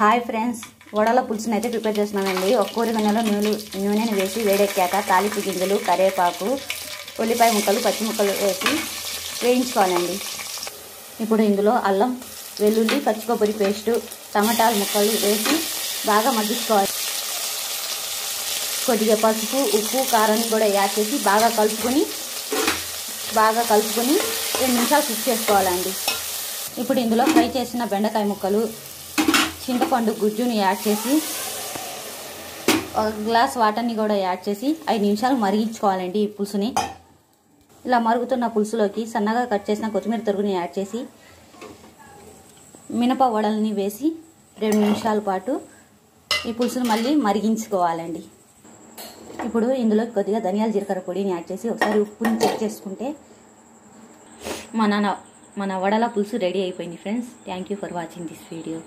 Hi friends, వడల పులుసుని అయితే prepare చేస్తున్నానండి. ఒక కూర గిన్నెలో నూనెని వేసి వేడెక్కాక తాలింపు గింజలు, కరివేపాకు, ఉల్లిపాయ ముక్కలు, పచ్చి ముక్కలు వేసి వేయించుకోవాలండి. ఇప్పుడు ఇందులో అల్లం, వెల్లుల్లి, పచ్చి కొబ్బరి పేస్టు, టమాటాల ముక్కలు వేసి బాగా మగ్గించుకోవాలి. కొద్దిగా పసుపు, ఉప్పు, కారాన్ని కూడా యాడ్ చేసి బాగా కలుపుకొని 2 నిమిషాలు కుక్ చేసుకోవాలండి. ఇప్పుడు ఇందులో ఫ్రై చేసిన బెండకాయ ముక్కలు, చింతపండు గుజ్జుని యాడ్ చేసి 1 గ్లాస్ వాటర్ని కూడా యాడ్ చేసి 5 నిమిషాలు మరిగించుకోవాలండి. ఈ పులుసుని ఇలా మరుగుతున్న పులుసులోకి సన్నగా కట్ చేసిన కొత్తిమీర తరుగుని యాడ్ చేసి మినప వడల్ని వేసి 2 నిమిషాల పాటు ఈ పులుసుని మళ్ళీ మరిగించుకోవాలండి. ఇప్పుడు ఇందులో కొద్దిగా ధనియాల జీలకర్ర పొడిని యాడ్ చేసి ఒకసారి ఉప్పుని చెక్ చేసుకుంటే మన వడల పులుసు రెడీ అయిపోయింది friends. Thank you for watching this video.